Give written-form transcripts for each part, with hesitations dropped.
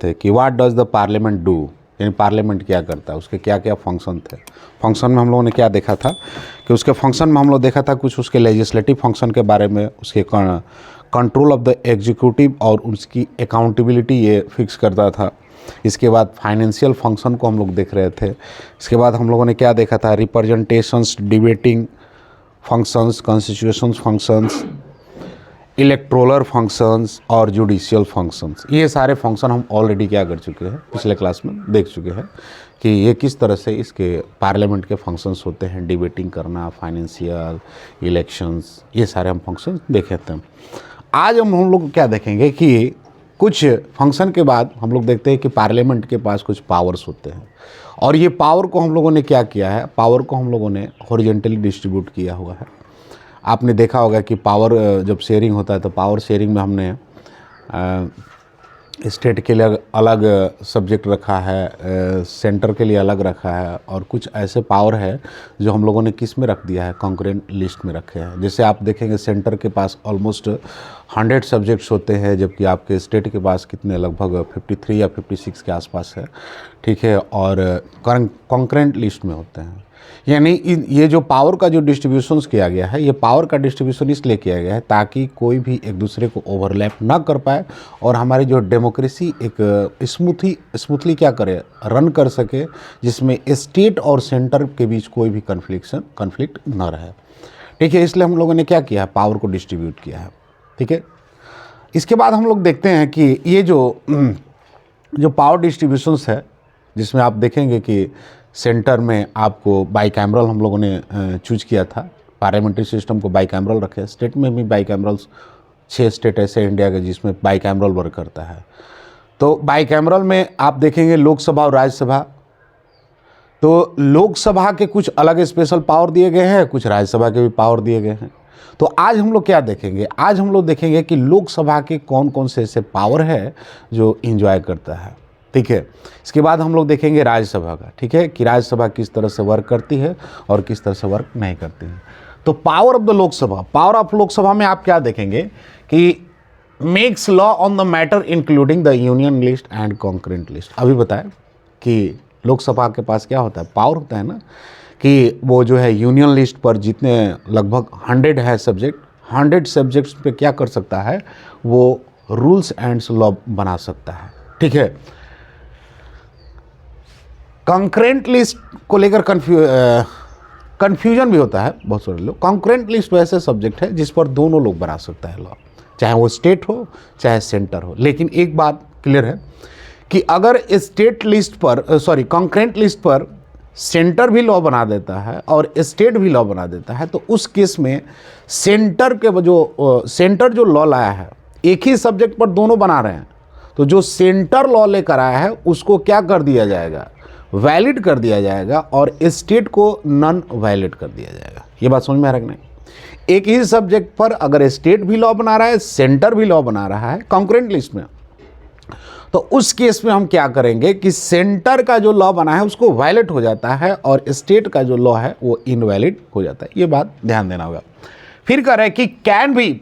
थे कि what does the parliament do, यानी पार्लियामेंट क्या करता है, उसके क्या क्या फंक्शन थे। फंक्शन में हम लोगों ने क्या देखा था कि उसके फंक्शन में हम लोग देखा था कुछ उसके लेजिस्लेटिव फंक्शन के बारे में, उसके कंट्रोल ऑफ द एग्जीक्यूटिव और उसकी अकाउंटेबिलिटी ये फिक्स करता था। इसके बाद फाइनेंशियल फंक्शन को हम लोग देख रहे थे। इसके बाद हम लोगों ने क्या देखा था, representations, debating functions, constitutions functions, electoral functions और जुडिशियल फंक्शंस। ये सारे फंक्शन हम ऑलरेडी क्या कर चुके हैं, पिछले क्लास में देख चुके हैं कि ये किस तरह से इसके पार्लियामेंट के फंक्शंस होते हैं, डिबेटिंग करना, फाइनेंशियल, इलेक्शंस, ये सारे हम फंक्शन देखे थे। आज हम लोग क्या देखेंगे कि कुछ फंक्शन के बाद हम लोग देखते हैं कि पार्लियामेंट के पास कुछ पावर्स होते हैं, और ये पावर को हम लोगों ने क्या किया है, पावर को हम लोगों ने हॉरिजॉन्टली डिस्ट्रीब्यूट किया हुआ है। आपने देखा होगा कि पावर जब शेयरिंग होता है तो पावर शेयरिंग में हमने स्टेट के लिए अलग सब्जेक्ट रखा है, सेंटर के लिए अलग रखा है, और कुछ ऐसे पावर है जो हम लोगों ने किस में रख दिया है, कॉन्करेंट लिस्ट में रखे हैं। जैसे आप देखेंगे सेंटर के पास ऑलमोस्ट 100 सब्जेक्ट्स होते हैं, जबकि आपके स्टेट के पास कितने, लगभग 53 या 56 के आसपास है, ठीक है, और कॉन्करेंट लिस्ट में होते हैं। यानी ये जो पावर का जो डिस्ट्रीब्यूशंस किया गया है, ये पावर का डिस्ट्रीब्यूशन इसलिए किया गया है ताकि कोई भी एक दूसरे को ओवरलैप ना कर पाए और हमारी जो डेमोक्रेसी एक स्मूथली क्या करे, रन कर सके, जिसमें स्टेट और सेंटर के बीच कोई भी कन्फ्लिक्ट ना रहे, ठीक है। इसलिए हम लोगों ने क्या किया है, पावर को डिस्ट्रीब्यूट किया है, ठीक है। इसके बाद हम लोग देखते हैं कि ये जो पावर डिस्ट्रीब्यूशंस है, जिसमें आप देखेंगे कि सेंटर में आपको बाईकैमरल हम लोगों ने चूज किया था, पार्लियामेंट्री सिस्टम को बाईकैमरल रखे। स्टेट में भी बाईकैमरल्स 6 स्टेट ऐसे इंडिया के जिसमें बाईकैमरल वर्क करता है। तो बाईकैमरल में आप देखेंगे लोकसभा और राज्यसभा। तो लोकसभा के कुछ अलग स्पेशल पावर दिए गए हैं, कुछ राज्यसभा के भी पावर दिए गए हैं। तो आज हम लोग क्या देखेंगे, आज हम लोग देखेंगे कि लोकसभा के कौन कौन से ऐसे पावर है जो इंजॉय करता है, ठीक है। इसके बाद हम लोग देखेंगे राज्यसभा का, ठीक है, कि राज्यसभा किस तरह से वर्क करती है और किस तरह से वर्क नहीं करती है। तो power of the Lok Sabha, power of Lok Sabha में आप क्या देखेंगे कि makes law on the matter including the union list and concurrent list. अभी बताएं कि लोकसभा के पास क्या होता है, पावर होता है ना, कि वो जो है यूनियन लिस्ट पर जितने लगभग 100 है सब्जेक्ट, 100 सब्जेक्ट्स पे क्या कर सकता है, वो रूल्स एंड लॉ बना सकता है, ठीक है। कॉन्करेंट लिस्ट को लेकर कन्फ्यूजन भी होता है बहुत सारे लोग। कॉन्करेंट लिस्ट वैसे सब्जेक्ट है जिस पर दोनों लोग बना सकता है लॉ, चाहे वो स्टेट हो चाहे सेंटर हो। लेकिन एक बात क्लियर है कि अगर स्टेट लिस्ट पर कॉन्करेंट लिस्ट पर सेंटर भी लॉ बना देता है और स्टेट भी लॉ बना देता है, तो उस केस में सेंटर जो लॉ लाया है, एक ही सब्जेक्ट पर दोनों बना रहे हैं, तो जो सेंटर लॉ लेकर आया है उसको क्या कर दिया जाएगा, वैलिड कर दिया जाएगा, और स्टेट को नॉन वैलिड कर दिया जाएगा। ये बात समझ में आ रहा है कि नहीं। एक ही सब्जेक्ट पर अगर स्टेट भी लॉ बना रहा है, सेंटर भी लॉ बना रहा है कॉन्करेंट लिस्ट में, तो उस केस में हम क्या करेंगे कि सेंटर का जो लॉ बना है उसको वैलिड हो जाता है और स्टेट का जो लॉ है वो इनवैलिड हो जाता है। ये बात ध्यान देना होगा। फिर कह रहे हैं कि कैन भी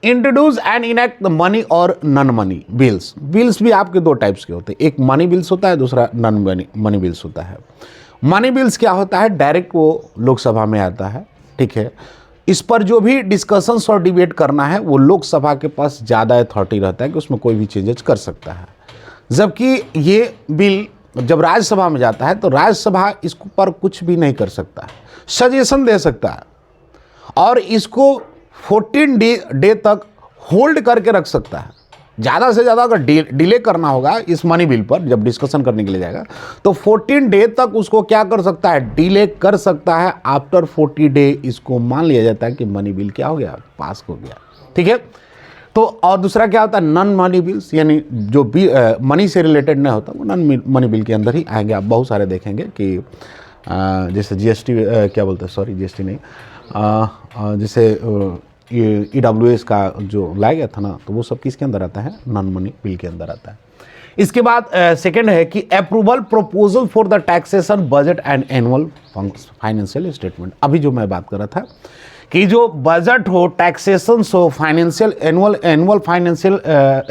introduce and enact the money और नॉन मनी बिल्स। बिल्स भी आपके दो टाइप्स के होते हैं, एक मनी बिल्स होता है, दूसरा नॉन मनी बिल्स होता है। मनी बिल्स क्या होता है, डायरेक्ट वो लोकसभा में आता है, ठीक है। इस पर जो भी डिस्कशंस और डिबेट करना है वो लोकसभा के पास ज़्यादा अथॉरिटी रहता है कि उसमें कोई भी चेंजेस कर सकता है। जबकि ये बिल जब राज्यसभा में जाता है तो राज्यसभा इस पर कुछ भी नहीं कर सकता है, सजेशन दे सकता है और इसको 14 डे तक होल्ड करके रख सकता है। ज़्यादा से ज़्यादा अगर डिले करना होगा इस मनी बिल पर, जब डिस्कशन करने के लिए जाएगा तो 14 डे तक उसको क्या कर सकता है, डिले कर सकता है। आफ्टर 40 डे इसको मान लिया जाता है कि मनी बिल क्या हो गया, पास हो गया, ठीक है। तो और दूसरा क्या होता है, नॉन मनी बिल्स, यानी जो मनी से रिलेटेड नहीं होता वो नॉन मनी बिल के अंदर ही आएंगे। आप बहुत सारे देखेंगे कि जैसे जीएसटी क्या बोलते हैं, सॉरी जीएसटी नहीं, जैसे EWS का जो लाया गया था ना, तो वो सब किसके अंदर आता है, नॉन मनी बिल के अंदर आता है। इसके बाद सेकंड है कि approval proposal for the taxation budget and annual financial statement. अभी जो मैं बात कर रहा था कि जो बजट हो, टैक्सेशन हो, फाइनेंशियल एनुअल फाइनेंशियल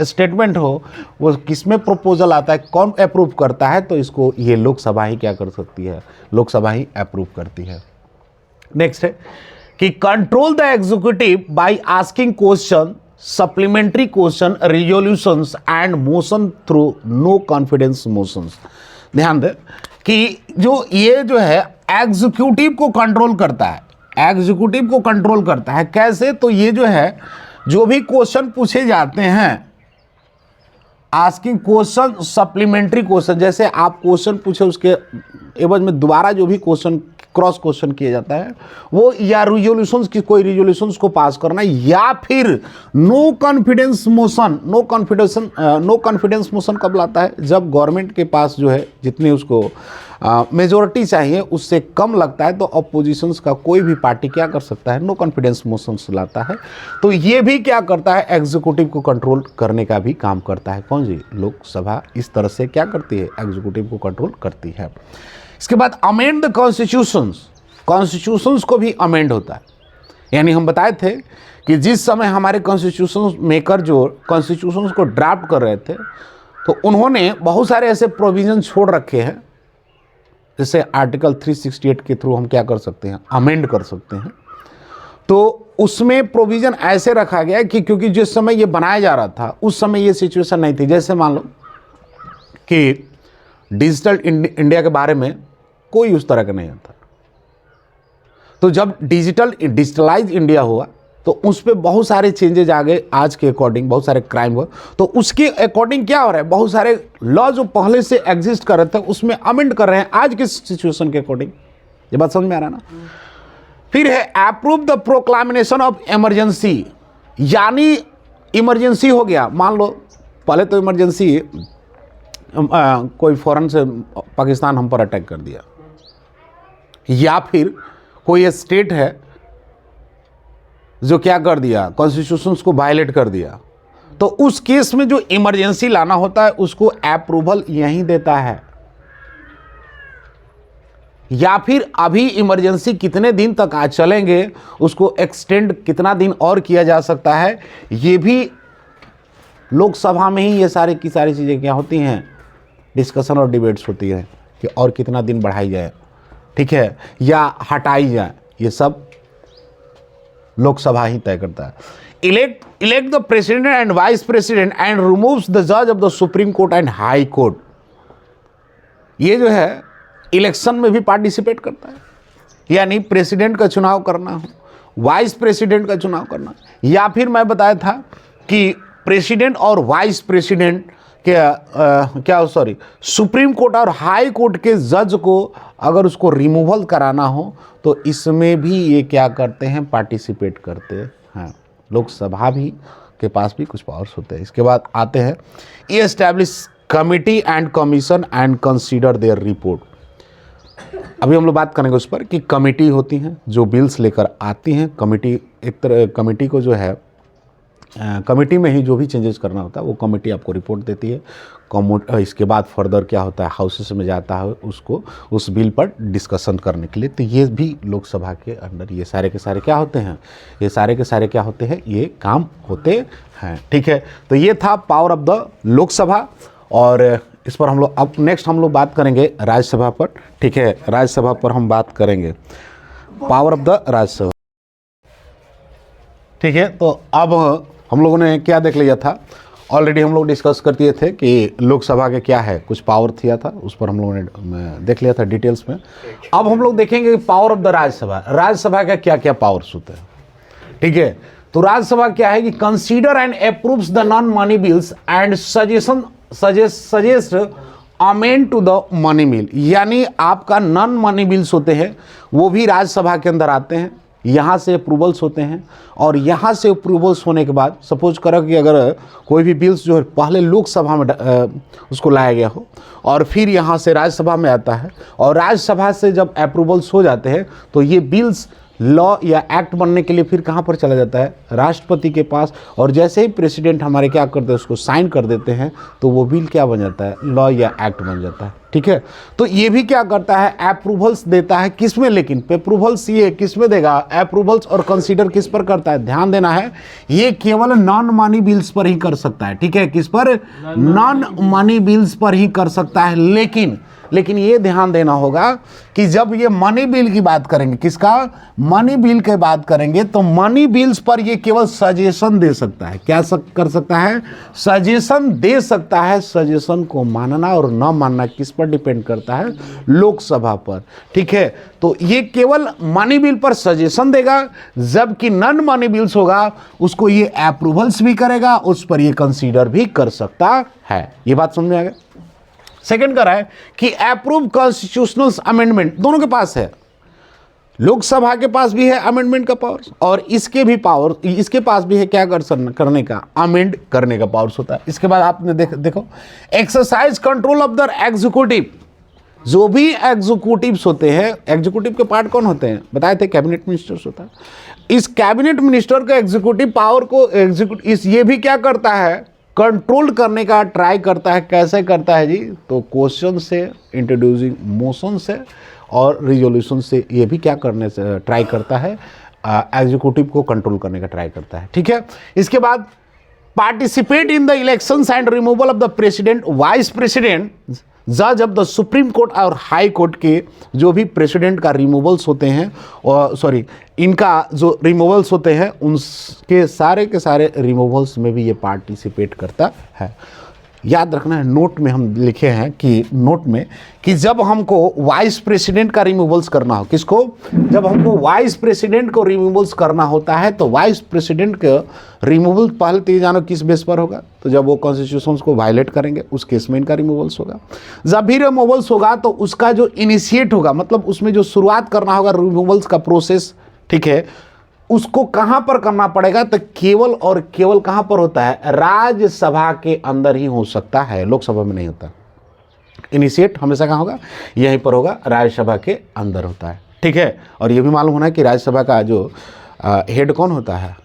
स्टेटमेंट हो, वो किस में प्रपोजल आता है, कौन अप्रूव करता है, तो इसको ये लोकसभा ही क्या कर सकती है, लोकसभा ही अप्रूव करती है। नेक्स्ट है कि control the executive by asking question, supplementary question, resolutions and motion through no confidence motions. ध्यान दें कि ये जो है एग्जीक्यूटिव को कंट्रोल करता है, एग्जीक्यूटिव को कंट्रोल करता है। कैसे, तो ये जो है जो भी क्वेश्चन पूछे जाते हैं, आस्किंग क्वेश्चन, सप्लीमेंट्री क्वेश्चन, जैसे आप क्वेश्चन पूछे उसके एवज में दोबारा जो भी क्वेश्चन क्रॉस क्वेश्चन किया जाता है वो, या रिजोल्यूशंस की कोई रिजोल्यूशंस को पास करना, या फिर no confidence motion. No confidence motion कब लाता है, जब गवर्नमेंट के पास जो है जितनी उसको मेजोरिटी चाहिए उससे कम लगता है, तो अपोजिशंस का कोई भी पार्टी क्या कर सकता है, नो कॉन्फिडेंस मोशंस लाता है। तो ये भी क्या करता है, एग्जीक्यूटिव को कंट्रोल करने का भी काम करता है। कौन जी, लोकसभा इस तरह से क्या करती है, एग्जीक्यूटिव को कंट्रोल करती है। इसके बाद अमेंड द कॉन्स्टिट्यूशंस को भी अमेंड होता है। यानी हम बताए थे कि जिस समय हमारे कॉन्स्टिट्यूशन मेकर जो कॉन्स्टिट्यूशंस को ड्राफ्ट कर रहे थे, तो उन्होंने बहुत सारे ऐसे प्रोविजन छोड़ रखे हैं, जैसे आर्टिकल 368 के थ्रू हम क्या कर सकते हैं, अमेंड कर सकते हैं। तो उसमें प्रोविजन ऐसे रखा गया कि क्योंकि जिस समय ये बनाया जा रहा था उस समय ये सिचुएशन नहीं थी। जैसे मान लो कि डिजिटल इंडिया के बारे में कोई उस तरह का नहीं था, तो जब डिजिटलाइज इंडिया हुआ तो उस पर बहुत सारे चेंजेज आ गए, आज के अकॉर्डिंग बहुत सारे क्राइम हुए, तो उसके अकॉर्डिंग क्या हो रहा है, बहुत सारे लॉ जो पहले से एग्जिस्ट कर रहे थे उसमें अमेंड कर रहे हैं आज के सिचुएशन के अकॉर्डिंग। ये बात समझ में आ रहा है ना। फिर है अप्रूव द प्रोक्लामिनेशन ऑफ इमरजेंसी, यानी इमरजेंसी हो गया, मान लो पहले तो इमरजेंसी कोई फॉरेन से पाकिस्तान हम पर अटैक कर दिया, या फिर कोई स्टेट है जो क्या कर दिया, कॉन्स्टिट्यूशंस को वायलेट कर दिया, तो उस केस में जो इमरजेंसी लाना होता है उसको अप्रूवल यहीं देता है। या फिर अभी इमरजेंसी कितने दिन तक आज चलेंगे, उसको एक्सटेंड कितना दिन और किया जा सकता है, ये भी लोकसभा में ही ये सारी की सारी चीज़ें क्या होती हैं, डिस्कशन और डिबेट्स होती हैं कि और कितना दिन बढ़ाई जाए, ठीक है, या हटाई जाए, ये सब लोकसभा ही तय करता है। Elect the president and vice president and removes the जज of the supreme court and high court. ये जो है इलेक्शन में भी पार्टिसिपेट करता है, यानी प्रेसिडेंट का चुनाव करना हो, वाइस प्रेसिडेंट का चुनाव करना, या फिर मैं बताया था कि प्रेसिडेंट और वाइस प्रेसिडेंट के सुप्रीम कोर्ट और हाई कोर्ट के जज को अगर उसको रिमूवल कराना हो तो इसमें भी ये क्या करते हैं, पार्टिसिपेट करते हैं। लोकसभा भी के पास भी कुछ पावर्स होते हैं। इसके बाद आते हैं ये establish committee and commission and consider there report. अभी हम लोग बात करेंगे उस पर कि कमेटी होती हैं जो बिल्स लेकर आती हैं। कमेटी एक तरह कमेटी को जो है कमेटी में ही जो भी चेंजेस करना होता है वो कमेटी आपको रिपोर्ट देती है। इसके बाद फर्दर क्या होता है, हाउसेस में जाता है उसको उस बिल पर डिस्कशन करने के लिए। तो ये भी लोकसभा के अंदर ये सारे के सारे क्या होते हैं, ये सारे के सारे क्या होते हैं, ये काम होते हैं। ठीक है, तो ये था पावर ऑफ द लोकसभा। और इस पर हम लोग अब नेक्स्ट हम लोग बात करेंगे राज्यसभा पर। ठीक है, राज्यसभा पर हम बात करेंगे पावर ऑफ द राज्यसभा। ठीक है, तो अब हम लोगों ने क्या देख लिया था, ऑलरेडी हम लोग डिस्कस कर दिए थे कि लोकसभा के क्या है, कुछ पावर किया था, उस पर हम लोगों ने देख लिया था डिटेल्स में। अब हम लोग देखेंगे power of the Rajya Sabha. Rajya Sabha का क्या क्या पावर्स होते हैं। ठीक है, तो राज्यसभा क्या है कि consider and approves the non money bills and suggest amend to the money bill. यानी आपका नॉन मनी बिल्स होते हैं वो भी राज्यसभा के अंदर आते हैं, यहाँ से अप्रूवल्स होते हैं। और यहाँ से अप्रूवल्स होने के बाद सपोज करो कि अगर कोई भी बिल्स जो है पहले लोकसभा में उसको लाया गया हो और फिर यहाँ से राज्यसभा में आता है, और राज्यसभा से जब अप्रूवल्स हो जाते हैं तो ये बिल्स लॉ या एक्ट बनने के लिए फिर कहाँ पर चला जाता है, राष्ट्रपति के पास। और जैसे ही प्रेसिडेंट हमारे क्या करते हैं, उसको साइन कर देते हैं, तो वो बिल क्या बन जाता है, लॉ या एक्ट बन जाता है। ठीक है, तो ये भी क्या करता है, अप्रूवल्स देता है। किस में, लेकिन अप्रूवल्स ये किस में देगा, अप्रूवल्स और कंसीडर किस पर करता है, ध्यान देना है, ये केवल नॉन मनी बिल्स पर ही कर सकता है। ठीक है, किस पर, नॉन मनी बिल्स पर ही कर सकता है। लेकिन ये ध्यान देना होगा कि जब ये मनी बिल की बात करेंगे, किसका, मनी बिल की बात करेंगे, तो मनी बिल्स पर ये केवल सजेशन दे सकता है। क्या कर सकता है, सजेशन दे सकता है। सजेशन को मानना और न मानना किस पर डिपेंड करता है, लोकसभा पर। ठीक है, तो ये केवल मनी बिल पर सजेशन देगा, जबकि नॉन मनी बिल्स होगा उसको ये अप्रूवल्स भी करेगा, उस पर ये कंसीडर भी कर सकता है। ये बात समझ में आ गया। सेकंड कर रहा है कि अप्रूव कॉन्स्टिट्यूशनल अमेंडमेंट, दोनों के पास है, लोकसभा के पास भी है अमेंडमेंट का पावर, और इसके भी पावर, इसके पास भी है क्या करने का, अमेंड करने का पावर्स होता है। इसके बाद आपने देखो exercise control of the executive, जो भी एग्जीक्यूटिव्स होते हैं, एग्जीक्यूटिव के पार्ट कौन होते हैं, बताए थे, कैबिनेट मिनिस्टर्स होता है। इस कैबिनेट मिनिस्टर का एग्जीक्यूटिव पावर को ये भी क्या करता है, कंट्रोल करने का ट्राई करता है। कैसे करता है जी, तो क्वेश्चन से, इंट्रोड्यूसिंग मोशन से और रिजोल्यूशन से, ये भी क्या करने से ट्राई करता है, एग्जीक्यूटिव को कंट्रोल करने का ट्राई करता है। ठीक है, इसके बाद participate in the elections and removal of the president, vice president, जज ऑफ द सुप्रीम कोर्ट और हाई कोर्ट के जो भी प्रेसिडेंट का रिमूवल्स होते हैं, और सॉरी इनका जो रिमूवल्स होते हैं, उनके सारे के सारे रिमूवल्स में भी ये पार्टिसिपेट करता है। याद रखना है, नोट में हम लिखे हैं कि नोट में कि जब हमको वाइस प्रेसिडेंट का रिमूवल्स करना हो, किसको, जब हमको वाइस प्रेसिडेंट को रिमूवल्स करना होता है, तो वाइस प्रेसिडेंट का रिमूवल पहले तो ये जानो किस बेस पर होगा, तो जब वो कॉन्स्टिट्यूशन को वायलेट करेंगे उस केस में इनका रिमूवल्स होगा। जब भी रिमूवल्स होगा तो उसका जो इनिशिएट होगा, मतलब उसमें जो शुरुआत करना होगा रिमूवल्स का प्रोसेस, ठीक है, उसको कहां पर करना पड़ेगा, तो केवल और केवल कहां पर होता है, राज्यसभा के अंदर ही हो सकता है, लोकसभा में नहीं होता। इनिशिएट हमेशा कहां होगा, यहीं पर होगा, राज्यसभा के अंदर होता है। ठीक है, और यह भी मालूम होना है कि राज्यसभा का जो हेड कौन होता है,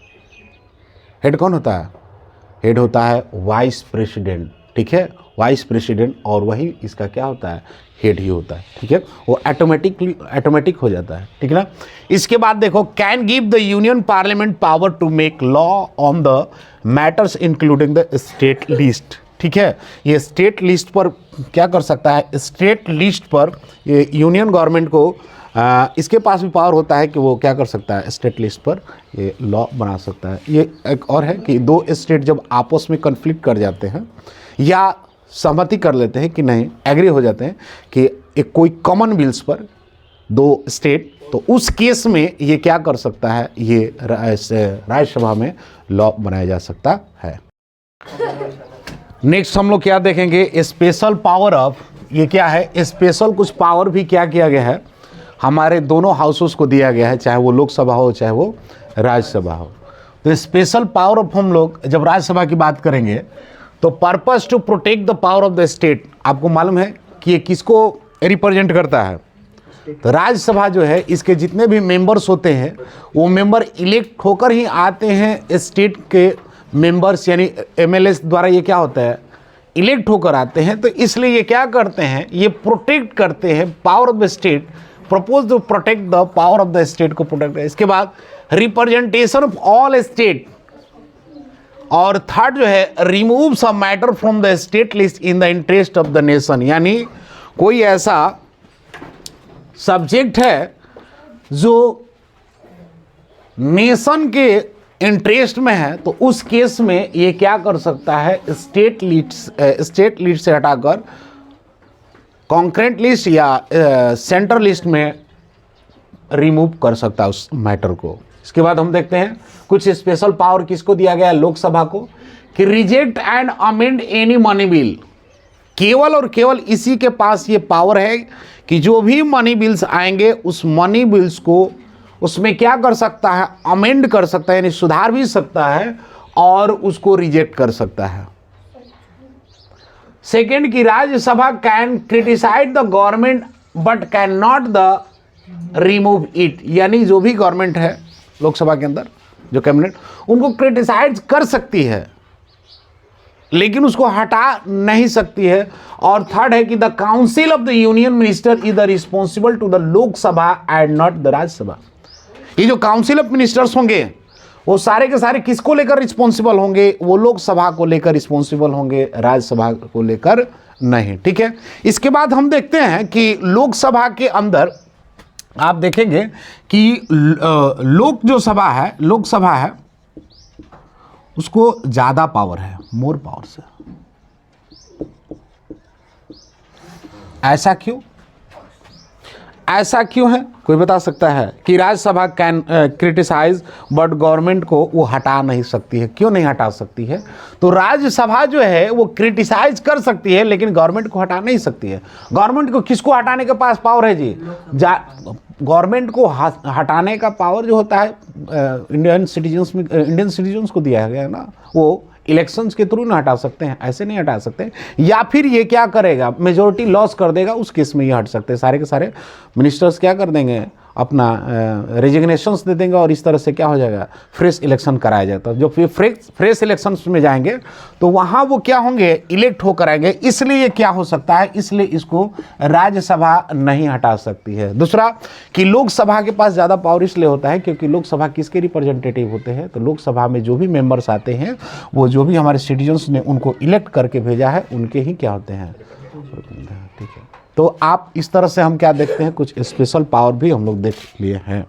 हेड कौन होता है, हेड होता है वाइस प्रेसिडेंट। ठीक है, वाइस प्रेसिडेंट, और वही इसका क्या होता है, हेड ही होता है। ठीक है, वो ऑटोमेटिक हो जाता है। ठीक है ना। इसके बाद देखो, can give the union parliament power to make law on the matters including the state list. ठीक है, ये स्टेट लिस्ट पर क्या कर सकता है, स्टेट लिस्ट पर ये यूनियन गवर्नमेंट को इसके पास भी पावर होता है कि वो क्या कर सकता है, स्टेट लिस्ट पर ये लॉ बना सकता है। ये एक और है कि दो स्टेट जब आपस में कन्फ्लिक्ट कर जाते हैं या सहमति कर लेते हैं कि नहीं, एग्री हो जाते हैं कि एक कोई कॉमन बिल्स पर दो स्टेट, तो उस केस में ये क्या कर सकता है, ये राज्यसभा में लॉ बनाया जा सकता है। नेक्स्ट हम लोग क्या देखेंगे, स्पेशल पावर ऑफ, ये क्या है, स्पेशल कुछ पावर भी क्या किया गया है, हमारे दोनों हाउसेस को दिया गया है, चाहे वो लोकसभा हो चाहे वो राज्यसभा हो। तो स्पेशल पावर ऑफ हम लोग जब राज्यसभा की बात करेंगे, तो purpose to protect the power of the state, आपको मालूम है कि ये किसको रिप्रेजेंट करता है, तो राज्यसभा जो है इसके जितने भी मेंबर्स होते हैं वो मेंबर इलेक्ट होकर ही आते हैं, स्टेट के मेंबर्स यानी एमएलए द्वारा ये क्या होता है, इलेक्ट होकर आते हैं। तो इसलिए ये क्या करते हैं, ये प्रोटेक्ट करते हैं power of the state, propose to protect the power of the state को प्रोटेक्ट। इसके बाद रिप्रेजेंटेशन ऑफ ऑल स्टेट, और थर्ड जो है remove some matter from the state list in the interest of the nation, यानी कोई ऐसा subject है जो नेशन के इंटरेस्ट में है, तो उस केस में ये क्या कर सकता है, स्टेट लिस्ट से हटाकर कॉन्करेंट लिस्ट या सेंटर लिस्ट में रिमूव कर सकता है उस मैटर को। इसके बाद हम देखते हैं कुछ स्पेशल पावर किसको दिया गया है, लोकसभा को, कि reject and amend any money bill, केवल और केवल इसी के पास ये पावर है कि जो भी मनी बिल्स आएंगे उस मनी बिल्स को उसमें क्या कर सकता है, अमेंड कर सकता है, यानी सुधार भी सकता है और उसको रिजेक्ट कर सकता है। सेकेंड, की Rajya Sabha can criticise the government but can not the remove it, यानी जो भी गवर्नमेंट है लोकसभा के अंदर जो कैबिनेट, उनको क्रिटिसाइज कर सकती है लेकिन उसको हटा नहीं सकती है। और थर्ड है कि the council of the union minister is the responsible to the Lok Sabha and not the Rajya Sabha. ये जो काउंसिल ऑफ मिनिस्टर्स होंगे वो सारे के सारे किसको लेकर रिस्पॉन्सिबल होंगे? वो लोकसभा को लेकर रिस्पॉन्सिबल होंगे, राज्यसभा को लेकर नहीं। ठीक है, इसके बाद हम देखते हैं कि लोकसभा के अंदर आप देखेंगे कि लोकसभा है उसको ज्यादा पावर है, मोर पावर से। ऐसा क्यों है? कोई बता सकता है कि Rajya Sabha can criticise but government को वो हटा नहीं सकती है। क्यों नहीं हटा सकती है? तो राज्यसभा जो है वो क्रिटिसाइज कर सकती है लेकिन गवर्नमेंट को हटा नहीं सकती है। गवर्नमेंट को किसको हटाने के पास पावर है जी? गवर्नमेंट को हटाने का पावर जो होता है इंडियन सिटीजन्स को दिया गया है ना, वो इलेक्शंस के थ्रू ना हटा सकते हैं, ऐसे नहीं हटा सकते। या फिर ये क्या करेगा, मेजोरिटी लॉस कर देगा, उस केस में ये हट सकते हैं। सारे के सारे मिनिस्टर्स क्या कर देंगे, अपना रेजिग्नेशंस दे देंगे और इस तरह से क्या हो जाएगा, फ्रेश इलेक्शन कराया जाता है। जो फिर फ्रेश इलेक्शंस में जाएंगे तो वहाँ वो क्या होंगे, इलेक्ट होकर आएंगे। इसलिए ये क्या हो सकता है, इसलिए इसको राज्यसभा नहीं हटा सकती है। दूसरा कि लोकसभा के पास ज़्यादा पावर इसलिए होता है क्योंकि लोकसभा किसके रिप्रेजेंटेटिव होते हैं? तो लोकसभा में जो भी मेंबर्स आते हैं वो जो भी हमारे सिटीजन्स ने उनको इलेक्ट करके भेजा है उनके ही क्या होते हैं। ठीक है, तो आप इस तरह से हम क्या देखते हैं, कुछ स्पेशल पावर भी हम लोग देख लिए हैं।